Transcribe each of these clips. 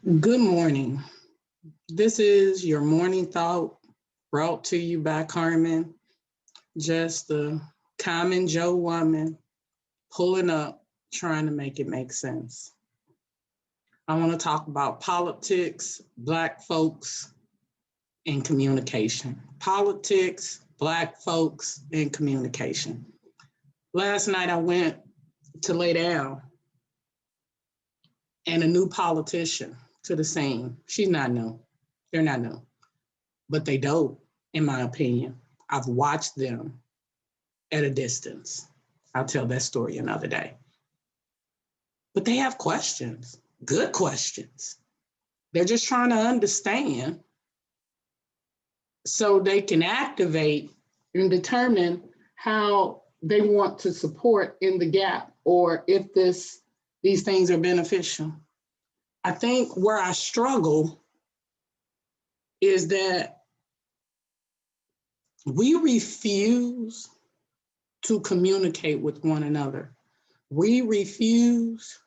Good morning. This is your morning thought brought to you by Carmen, just a common Joe woman pulling up, trying to make it make sense. I want to talk about politics, Black folks, and communication. Politics, Black folks, and communication. Last night I went to lay down and a new politician to the scene. She's not new. They're not new, but they dope, in my opinion. I've watched them at a distance. I'll tell that story another day. But they have questions, good questions. They're just trying to understand so they can activate and determine how they want to support in the gap or if these things are beneficial. I think where I struggle is that we refuse to communicate with one another. We refuse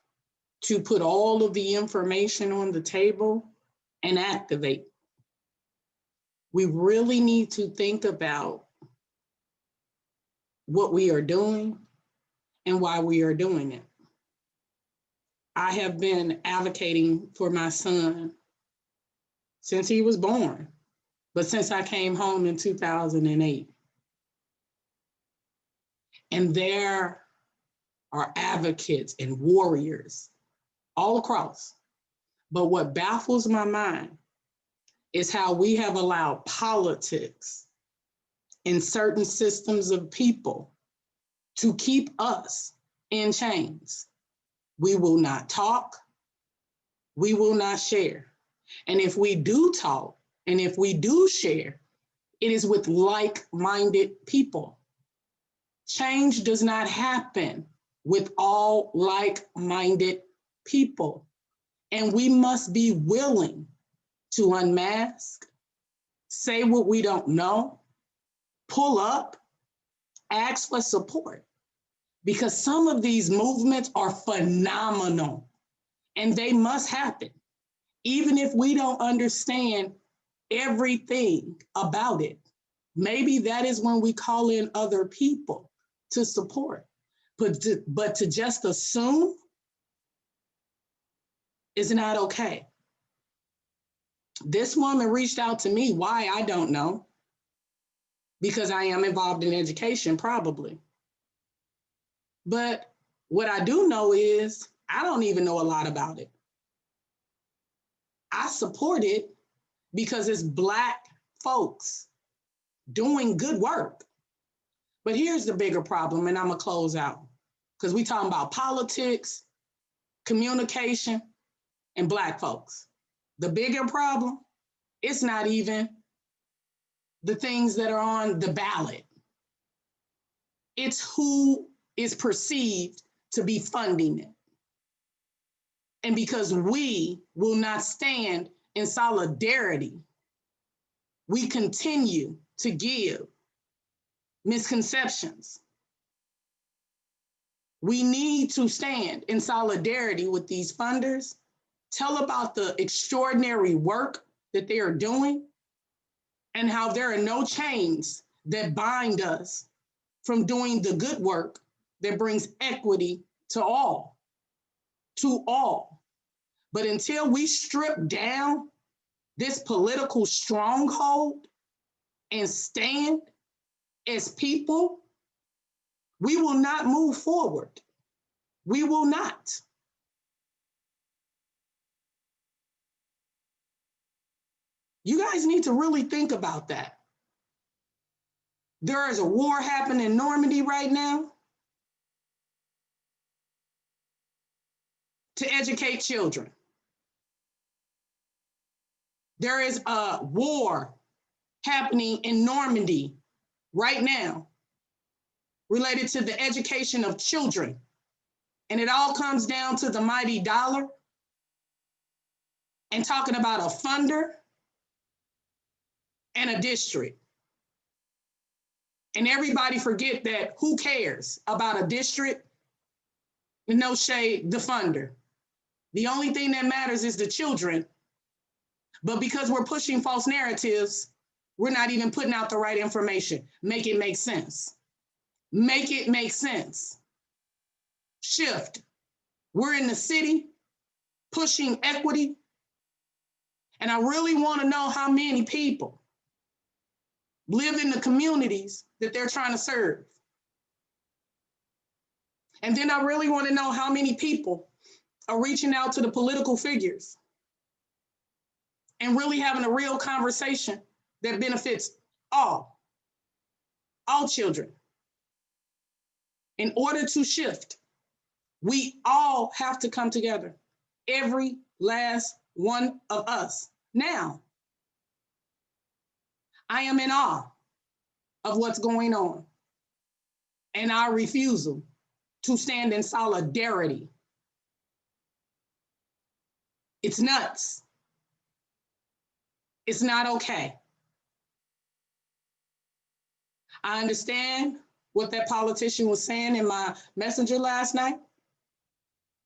to put all of the information on the table and activate. We really need to think about what we are doing and why we are doing it. I have been advocating for my son since he was born, but since I came home in 2008. And there are advocates and warriors all across. But what baffles my mind is how we have allowed politics in certain systems of people to keep us in chains. We will not talk, we will not share. And if we do talk, and if we do share, it is with like-minded people. Change does not happen with all like-minded people. And we must be willing to unmask, say what we don't know, pull up, ask for support. Because some of these movements are phenomenal and they must happen, even if we don't understand everything about it. Maybe that is when we call in other people to support. But to just assume is not okay. This woman reached out to me. Why? I don't know. Because I am involved in education, probably. But what I do know is I don't even know a lot about it. I support it because it's Black folks doing good work. But here's the bigger problem, and I'm gonna close out, because we talking about politics, communication, and Black folks. The bigger problem, it's not even the things that are on the ballot. It's who is perceived to be funding it. And because we will not stand in solidarity, we continue to give misconceptions. We need to stand in solidarity with these funders, tell about the extraordinary work that they are doing, and how there are no chains that bind us from doing the good work that brings equity to all, to all. But until we strip down this political stronghold and stand as people, we will not move forward. We will not. You guys need to really think about that. There is a war happening in Normandy right now to educate children. There is a war happening in Normandy right now related to the education of children. And it all comes down to the mighty dollar and talking about a funder and a district. And everybody forget that who cares about a district? No shade, the funder. The only thing that matters is the children. But because we're pushing false narratives, we're not even putting out the right information. Make it make sense. Make it make sense. Shift. We're in the city pushing equity. And I really want to know how many people live in the communities that they're trying to serve. And then I really want to know how many people are reaching out to the political figures and really having a real conversation that benefits all children. In order to shift, we all have to come together, every last one of us. Now, I am in awe of what's going on and our refusal to stand in solidarity. It's nuts. It's not okay. I understand what that politician was saying in my messenger last night.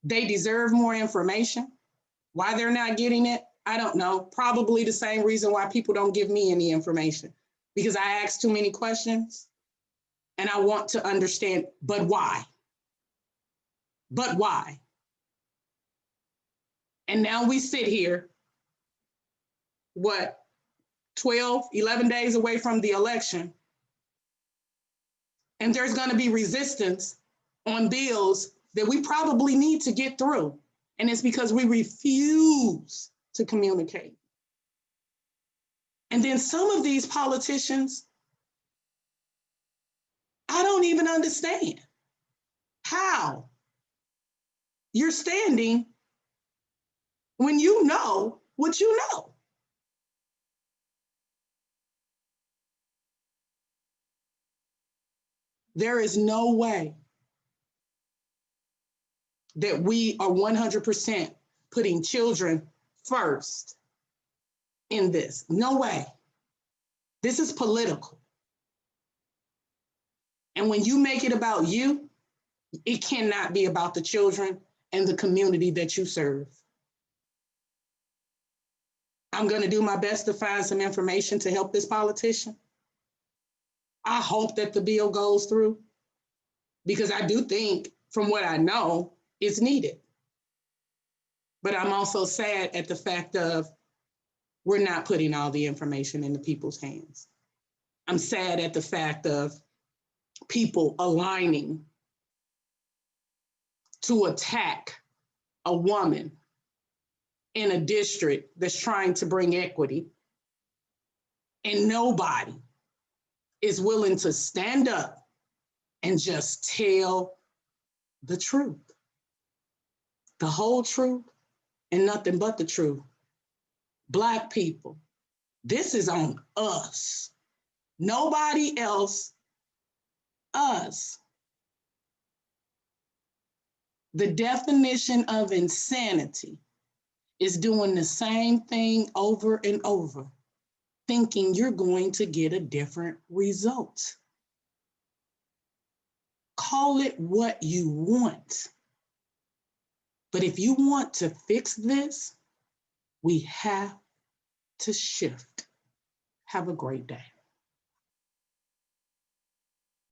They deserve more information. Why they're not getting it, I don't know. Probably the same reason why people don't give me any information, because I ask too many questions and I want to understand, but why? But why? And now we sit here, 12, 11 days away from the election, and there's going to be resistance on bills that we probably need to get through. And it's because we refuse to communicate. And then some of these politicians, I don't even understand how you're standing when you know what you know. There is no way that we are 100% putting children first in this. No way. This is political. And when you make it about you, it cannot be about the children and the community that you serve. I'm going to do my best to find some information to help this politician. I hope that the bill goes through, because I do think, from what I know, it's needed. But I'm also sad at the fact of we're not putting all the information in the people's hands. I'm sad at the fact of people aligning to attack a woman in a district that's trying to bring equity, and nobody is willing to stand up and just tell the truth, the whole truth, and nothing but the truth. Black people, this is on us. Nobody else, us. The definition of insanity is doing the same thing over and over, thinking you're going to get a different result. Call it what you want. But if you want to fix this, we have to shift. Have a great day.